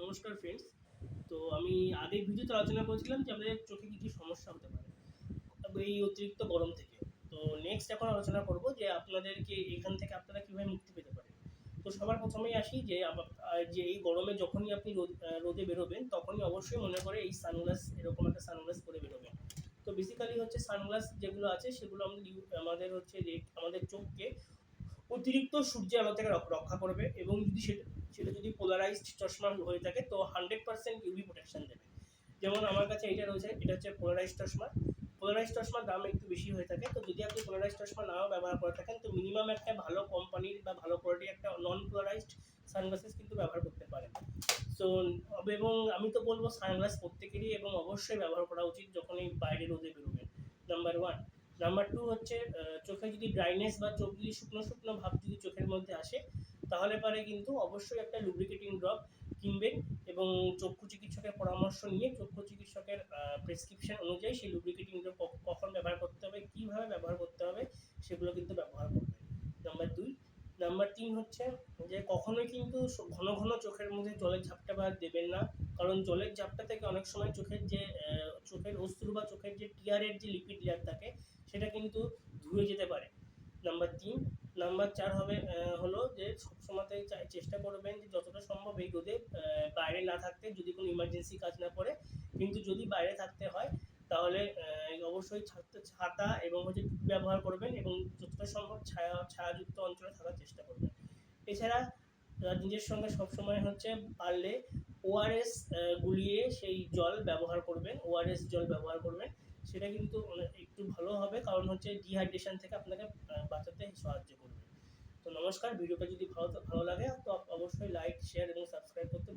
নমস্কার ফ্রেন্ডস। তো আমি আগের ভিডিওতে আলোচনা করেছিলাম যে আমাদের চোখে কী কী সমস্যা হতে পারে এই অতিরিক্ত গরম থেকে। তো নেক্সট এখন আলোচনা করব যে আপনাদেরকে এখান থেকে আপনারা কীভাবে মুক্তি পেতে পারেন। তো সবার প্রথমেই আসি যে যে এই গরমে যখনই আপনি রোদে বেরোবেন তখনই অবশ্যই মনে করে এই সানগ্লাস, এরকম একটা সানগ্লাস পরে বেরোবেন। তো বেসিক্যালি হচ্ছে সানগ্লাস যেগুলো আছে সেগুলো আমাদের হচ্ছে যে আমাদের চোখকে অতিরিক্ত সূর্যের আলো থেকে রক্ষা করবে, এবং যদি সেটা যদি পোলারাইজড চশমা হয়ে থাকে তো 100% ইউভি প্রোটেকশন দেবে। যেমন আমার কাছে এটা রয়েছে, এটা হচ্ছে পোলারাইজড চশমা। পোলারাইজড চশমার দাম একটু বেশি হয়ে থাকে, তো যদি আপনি পোলারাইজড চশমা নাও ব্যবহার করে থাকেন তো মিনিমাম একটা ভালো কোম্পানির বা ভালো কোয়ালিটির একটা নন পোলারাইজড সানগ্লাসেস কিন্তু ব্যবহার করতে পারেন। সো এবং আমি তো বলবো সানগ্লাস প্রত্যেকেরই এবং অবশ্যই ব্যবহার করা উচিত যখনই বাইরে রোদে বেরোবেন, নাম্বার 1। নাম্বার 2 হচ্ছে চোখে যদি ড্রাইনেস বা চোখ যদি শুকনো শুকনো ভাব যদি চোখের মধ্যে আসে তাহলে পারে কিন্তু অবশ্যই একটা লুব্রিকেটিং ড্রপ কিনবেন, এবং চক্ষু চিকিৎসকের পরামর্শ নিয়ে চক্ষু চিকিৎসকের প্রেসক্রিপশন অনুযায়ী সেই লুব্রিকেটিং ড্রপ কখন ব্যবহার করতে হবে, কীভাবে ব্যবহার করতে হবে সেগুলো কিন্তু ব্যবহার করবেন। নাম্বার 2। নাম্বার 3 হচ্ছে যে কখনোই কিন্তু ঘন ঘন চোখের মধ্যে জলের ঝাপটা দেবেন না, কারণ জলের ঝাপটা থেকে অনেক সময় চোখের অশ্রু বা চোখের যে টিয়ারের যে লিপিড লেয়ার থাকে সেটা কিন্তু ধুয়ে যেতে পারে। নাম্বার 3। নাম্বার 4 হলো যে সবসময়তেই চেষ্টা করবেন যে যতটা সম্ভব এই রোদে বাইরে না থাকতে, যদি কোনো ইমার্জেন্সি কাজ না পড়ে। কিন্তু যদি বাইরে থাকতে হয় তাহলে অবশ্যই ছাতা এবং হচ্ছে টুপি ব্যবহার করবেন, এবং যতটা সম্ভব ছায়াযুক্ত অঞ্চলে থাকার চেষ্টা করবেন। এছাড়া নিজের সঙ্গে সবসময় হচ্ছে পারলে ওআরএস গুলিয়ে সেই জল ব্যবহার করবেন, ওআরএস জল ব্যবহার করবেন। সেটা কিন্তু একটু ভালো হবে, কারণ হচ্ছে ডিহাইড্রেশন থেকে আপনাকে বাঁচাতে সাহায্য করবে। তো নমস্কার, ভিডিওটা যদি ভালো লাগে তো অবশ্যই লাইক, শেয়ার এবং সাবস্ক্রাইব করতে